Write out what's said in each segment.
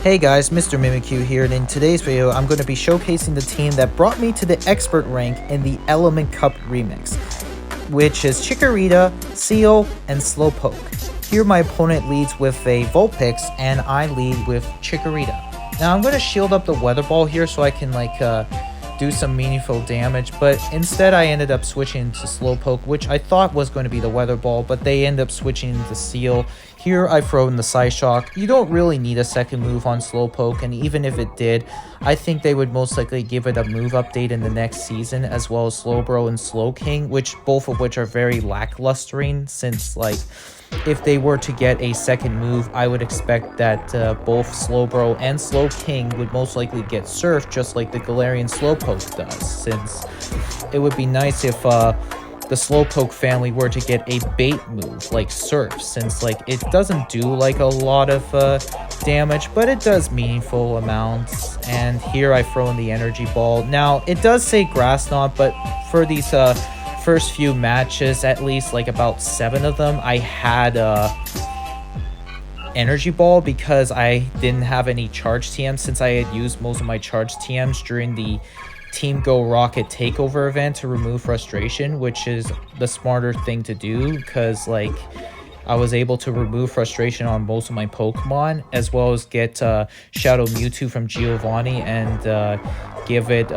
Hey guys, Mr. Mimikyu here, and in today's video, I'm going to be showcasing the team that brought me to the expert rank in the Element Cup remix, which is Chikorita, Seal, and Slowpoke. Here my opponent leads with a Vulpix, and I lead with Chikorita. Now I'm going to shield up the Weather Ball here so I can do some meaningful damage, but instead I ended up switching to Slowpoke, which I thought was going to be the Weather Ball, but they end up switching to Seal. Here I throw in the Psyshock. You don't really need a second move on Slowpoke, and even if it did, I think they would most likely give it a move update in the next season, as well as Slowbro and Slowking, both of which are very lacklustering, since if they were to get a second move, I would expect that both Slowbro and Slowking would most likely get surfed, just like the Galarian Slowpoke does, since it would be nice if the Slowpoke family were to get a bait move like Surf, since it doesn't do a lot of damage, but it does meaningful amounts. And here I throw in the Energy Ball. Now it does say Grass Knot, but for these first few matches, at least about 7 of them, I had Energy Ball because I didn't have any charge TMs, since I had used most of my charge TMs during the Team Go Rocket Takeover event to remove frustration, which is the smarter thing to do, because I was able to remove frustration on most of my Pokemon, as well as get Shadow Mewtwo from Giovanni and give it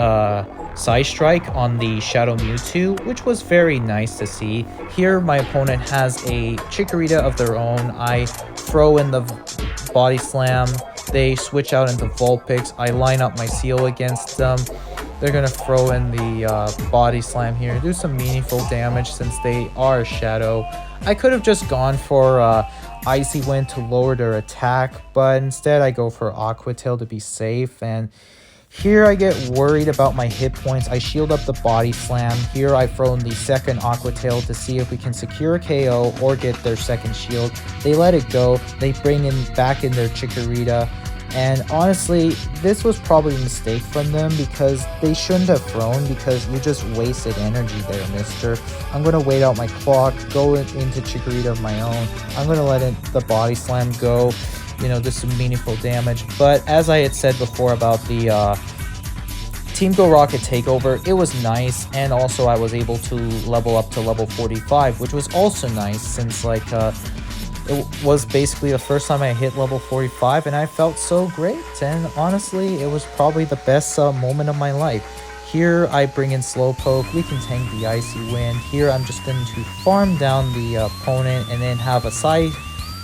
Side Strike on the Shadow Mewtwo, which was very nice to see. Here my opponent has a Chikorita of their own. I throw in the Body Slam. They switch out into Vulpix. I line up my Seal against them. They're going to throw in the Body Slam here and do some meaningful damage since they are a Shadow. I could have just gone for Icy Wind to lower their attack, but instead I go for Aqua Tail to be safe. And here I get worried about my hit points. I shield up the Body Slam. Here I throw in the second Aqua Tail to see if we can secure a KO or get their second shield. They let it go. They bring back in their Chikorita. And honestly, this was probably a mistake from them, because they shouldn't have thrown, because you just wasted energy there, mister. I'm going to wait out my clock, go into Chikorita of my own. I'm going to let the Body Slam go, do some meaningful damage. But as I had said before about the Team Go Rocket Takeover, it was nice, and also I was able to level up to level 45, which was also nice, since it was basically the first time I hit level 45, and I felt so great. And honestly, it was probably the best moment of my life. Here I bring in Slowpoke. We can tank the Icy Wind. Here I'm just going to farm down the opponent and then have a Side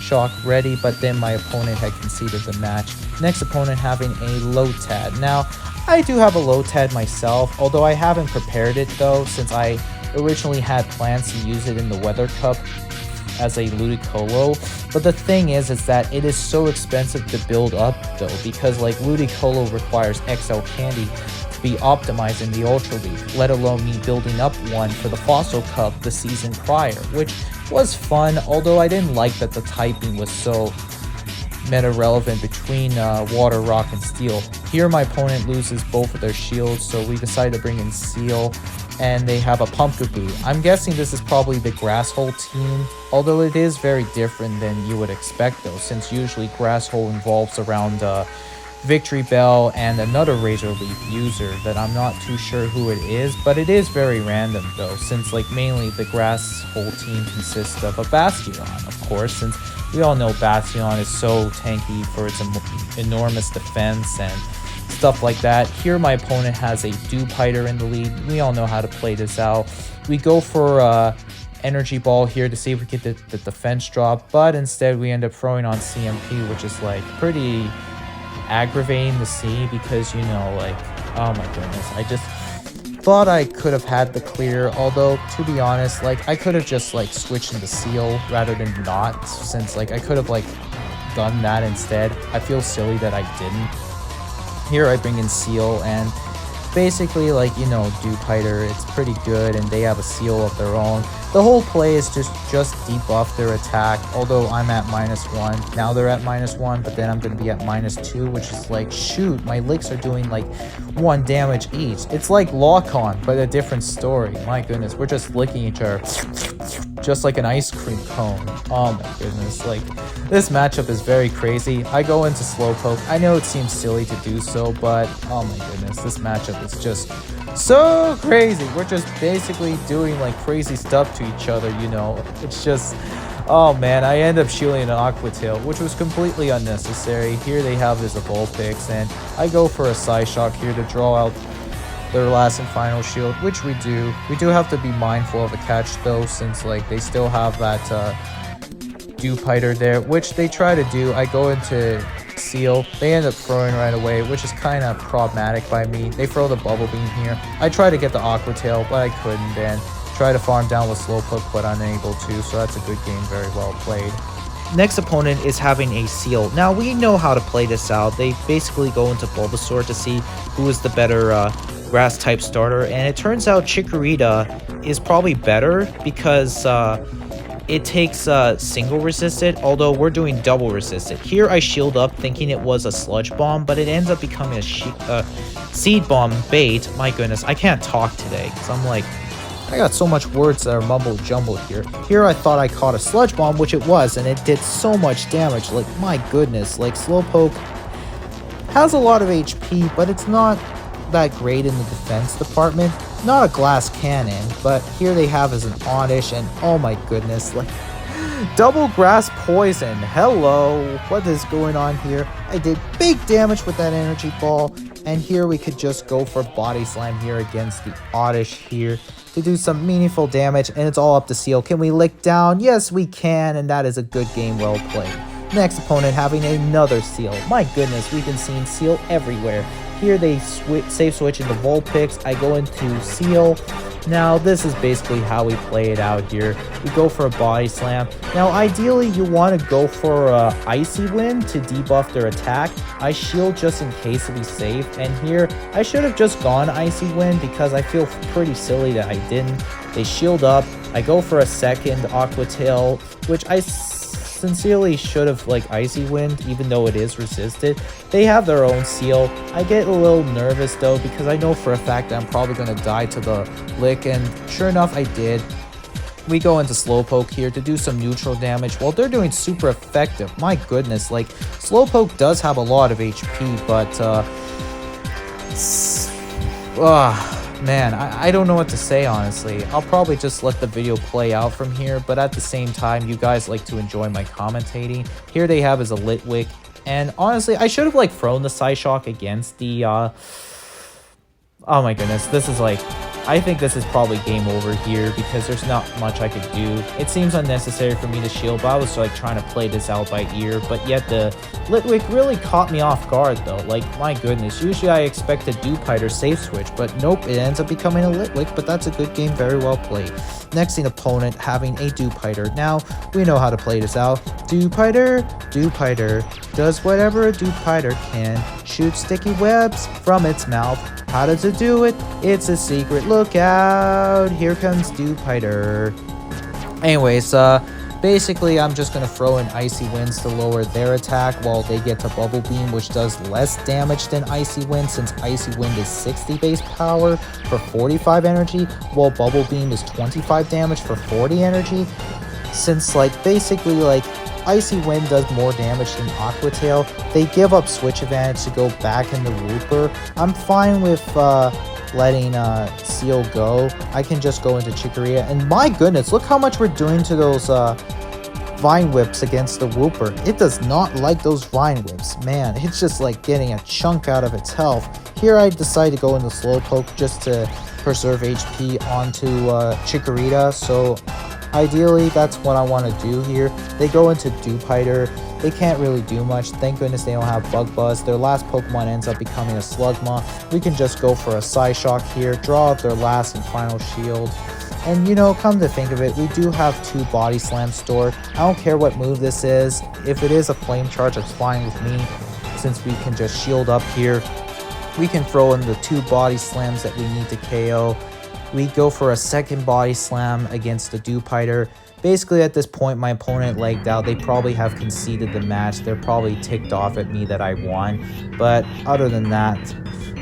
Shock ready, but then my opponent had conceded the match. Next opponent having a Lotad. Now, I do have a Lotad myself, although I haven't prepared it though, since I originally had plans to use it in the Weather Cup as a Ludicolo. But the thing is that it is so expensive to build up though, because Ludicolo requires XL candy to be optimized in the Ultra League, let alone me building up one for the Fossil Cup the season prior, which was fun, although I didn't like that the typing was so meta relevant between Water, Rock, and Steel. Here my opponent loses both of their shields, so we decide to bring in Seal, and they have a Pumpkaboo. I'm guessing this is probably the Grass Hole team, although it is very different than you would expect though, since usually Grass Hole involves around Victory Bell and another Razor Leaf user that I'm not too sure who it is, but it is very random though, since mainly the Grass Hole team consists of a Bastion, of course, since we all know Bastion is so tanky for its enormous defense and stuff like that. Here my opponent has a Dewpider in the lead. We all know how to play this out. We go for Energy Ball here to see if we get the defense drop, but instead we end up throwing on CMP, which is pretty aggravating to see, because oh my goodness, I just thought I could have had the clear, although to be honest, I could have just switched into Seal rather than not, since I could have done that instead. I feel silly that I didn't. Here I bring in Seal, and basically Dewpider, it's pretty good, and they have a Seal of their own. The whole play is just debuff their attack, although I'm at -1. Now they're at -1, but then I'm going to be at -2, which is like, shoot, my licks are doing like 1 damage each. It's like lock-on, but a different story. My goodness, we're just licking each other just like an ice cream cone. Oh my goodness, like, this matchup is very crazy. I go into Slowpoke. I know it seems silly to do so, but oh my goodness, this matchup is just so crazy. We're just basically doing like crazy stuff to each other, you know. It's just, oh man, I end up shielding an Aqua Tail, which was completely unnecessary. Here they have this Vulpix, and I go for a Psyshock here to draw out their last and final shield, which we do. We do have to be mindful of a catch though, since like they still have that Dewpider there, which they try to do. I go into Seal. They end up throwing right away, which is kind of problematic by me. They throw the Bubble Beam here. I try to get the Aqua Tail, but I couldn't, and try to farm down with Slowpoke, but unable to, so that's a good game, very well played. Next opponent is having a Seal. Now, we know how to play this out. They basically go into Bulbasaur to see who is the better grass type starter, and it turns out Chikorita is probably better because it takes single resisted, although we're doing double resisted. Here I shield up thinking it was a Sludge Bomb, but it ends up becoming a Seed Bomb bait. My goodness, I can't talk today because I'm like, I got so much words that are mumble jumbled here. Here I thought I caught a Sludge Bomb, which it was, and it did so much damage. Like, my goodness, like, Slowpoke has a lot of HP, but it's not that great in the defense department. Not a glass cannon, but here they have as an Oddish, and oh my goodness, like, double grass poison. Hello, what is going on here? I did big damage with that energy ball, and here we could just go for Body Slam here against the Oddish here to do some meaningful damage, and it's all up to Seal. Can we lick down? Yes, we can, and that is a good game well played. Next opponent having another Seal. My goodness, we've been seeing Seal everywhere. Here they save switch into Vulpix. I go into Seal. Now this is basically how we play it out here. We go for a Body Slam. Now ideally you want to go for a Icy Wind to debuff their attack. I shield just in case to be safe, and here I should have just gone Icy Wind because I feel pretty silly that I didn't. They shield up. I go for a second Aqua Tail, which I sincerely should have like Icy Wind, even though it is resisted. They have their own Seal. I get a little nervous though because I know for a fact that I'm probably going to die to the lick, and sure enough I did. We go into Slowpoke here to do some neutral damage while they're doing super effective. My goodness, like, Slowpoke does have a lot of HP, but man, I don't know what to say, honestly. I'll probably just let the video play out from here, but at the same time, you guys like to enjoy my commentating. Here they have is a Litwick, and honestly, I should have, like, thrown the Psyshock against the, oh my goodness, this is, like, I think this is probably game over here because there's not much I could do. It seems unnecessary for me to shield, but I was like trying to play this out by ear, but yet the Litwick really caught me off guard though. Like, my goodness, usually I expect a Dewpider safe switch, but nope, it ends up becoming a Litwick, but that's a good game, very well played. Next in opponent having a Dewpider. Now, we know how to play this out. Dewpider does whatever a Dewpider can. Shoots sticky webs from its mouth. How does it do it? It's a secret. Look out! Here comes Dewpider. Anyways, basically I'm just gonna throw in Icy Winds to lower their attack while they get to Bubble Beam, which does less damage than Icy Wind, since Icy Wind is 60 base power for 45 energy, while Bubble Beam is 25 damage for 40 energy. Since, like, basically, like, Icy Wind does more damage than Aqua Tail, they give up switch advantage to go back in the Wooper. I'm fine with letting Seal go. I can just go into Chikorita, and my goodness, look how much we're doing to those Vine Whips against the Wooper. It does not like those Vine Whips. Man, it's just like getting a chunk out of its health. Here I decide to go into Slowpoke just to preserve HP onto Chikorita, so ideally, that's what I want to do here. They go into Dewpider. They can't really do much. Thank goodness they don't have Bug Buzz. Their last Pokemon ends up becoming a Slugma. We can just go for a Psyshock here, draw out their last and final shield. And, you know, come to think of it, we do have 2 Body Slams stored. I don't care what move this is. If it is a Flame Charge, it's fine with me, since we can just shield up here. We can throw in the 2 Body Slams that we need to KO. We go for a second body slam against the Dewpider. Basically, at this point, my opponent legged out. They probably have conceded the match. They're probably ticked off at me that I won. But other than that,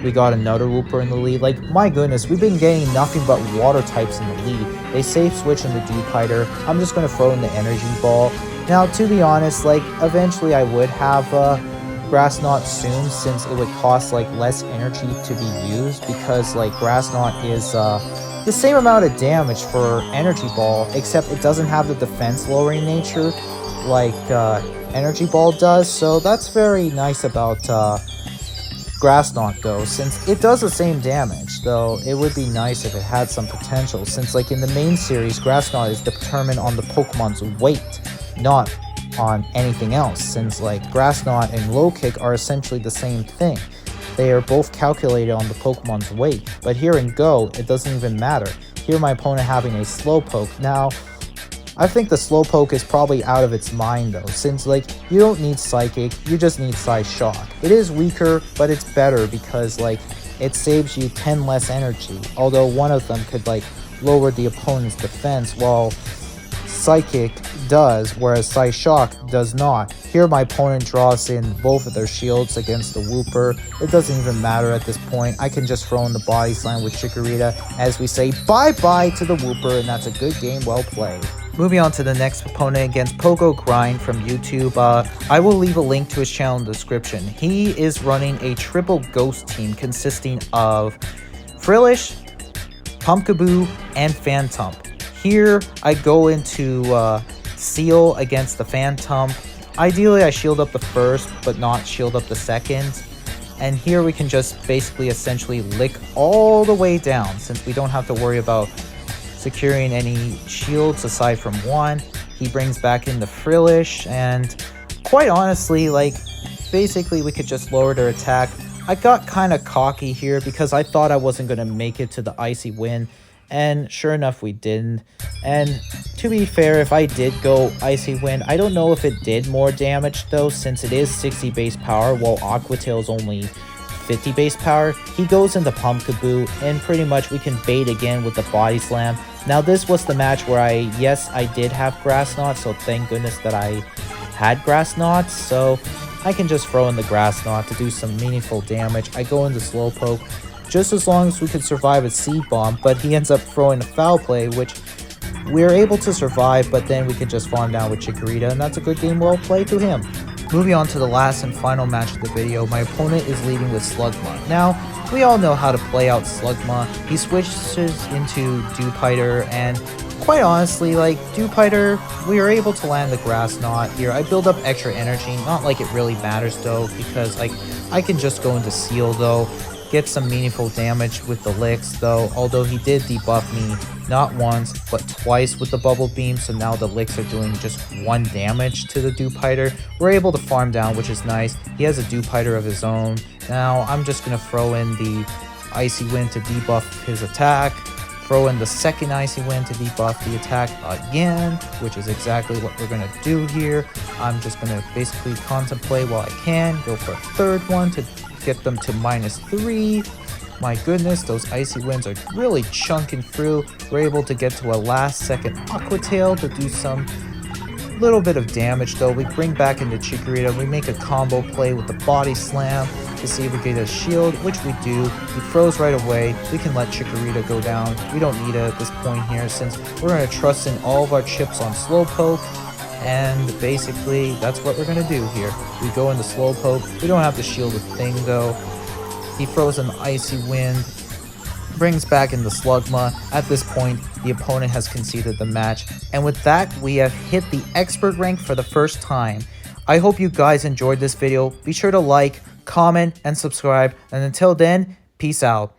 we got another Wooper in the lead. Like, my goodness, we've been getting nothing but water types in the lead. They safe switch in the Dewpider. I'm just going to throw in the Energy Ball. Now, to be honest, like, eventually I would have Grass Knot soon, since it would cost like less energy to be used, because like Grass Knot is the same amount of damage for Energy Ball, except it doesn't have the defense lowering nature like Energy Ball does. So that's very nice about Grass Knot though, since it does the same damage, though it would be nice if it had some potential, since like in the main series, Grass Knot is determined on the Pokemon's weight, not on anything else, since like Grass Knot and Low Kick are essentially the same thing. They are both calculated on the Pokemon's weight, but here in Go, it doesn't even matter. Here my opponent having a Slowpoke. Now, I think the Slowpoke is probably out of its mind though, since like you don't need Psychic, you just need Psyshock. It is weaker, but it's better because like it saves you 10 less energy, although one of them could like lower the opponent's defense, while Psychic does, whereas Psyshock does not. Here my opponent draws in both of their shields against the Wooper. It doesn't even matter at this point. I can just throw in the Body Slam with Chikorita as we say bye-bye to the Wooper, and that's a good game well played. Moving on to the next opponent against Pogo Grind from YouTube. I will leave a link to his channel in the description. He is running a triple ghost team consisting of Frillish, Pumpkaboo, and Phantom. Here, I go into Seal against the Phantom. Ideally, I shield up the first, but not shield up the second. And here we can just basically essentially lick all the way down, since we don't have to worry about securing any shields aside from one. He brings back in the Frillish, and quite honestly, like, basically we could just lower their attack. I got kind of cocky here because I thought I wasn't going to make it to the Icy Wind. And sure enough, we didn't. And to be fair, if I did go Icy Wind, I don't know if it did more damage though, since it is 60 base power, while Aqua Tail is only 50 base power. He goes into Pumpkaboo, and pretty much we can bait again with the Body Slam. Now this was the match where I did have Grass Knot, so thank goodness that I had Grass Knot, so I can just throw in the Grass Knot to do some meaningful damage. I go into Slowpoke, just as long as we could survive a Seed Bomb, but he ends up throwing a Foul Play, which we're able to survive, but then we can just farm down with Chikorita, and that's a good game well played to him. Moving on to the last and final match of the video, my opponent is leading with Slugma. Now, we all know how to play out Slugma. He switches into Dewpider, and quite honestly, like, Dewpider, we are able to land the Grass Knot here. I build up extra energy, not like it really matters though, because like I can just go into Seal though, get some meaningful damage with the licks though, although he did debuff me not once but twice with the Bubble Beam, so now the licks are doing just 1 damage to the Dewpider. We're able to farm down, which is nice. He has a Dewpider of his own. Now I'm just gonna throw in the Icy Wind to debuff his attack, throw in the second Icy Wind to debuff the attack again, which is exactly what we're gonna do here. I'm just gonna basically contemplate while I can, go for a third one to get them to -3. My goodness, those Icy Winds are really chunking through. We're able to get to a last second Aqua Tail to do some little bit of damage though. We bring back into Chikorita, we make a combo play with the Body Slam to see if we get a shield, which we do. He froze right away. We can let Chikorita go down. We don't need it at this point here, since we're going to trust in all of our chips on Slowpoke. And basically, that's what we're going to do here. We go into Slowpoke. We don't have to shield a thing, though. He throws an Icy Wind, brings back in the Slugma. At this point, the opponent has conceded the match. And with that, we have hit the Expert rank for the first time. I hope you guys enjoyed this video. Be sure to like, comment, and subscribe. And until then, peace out.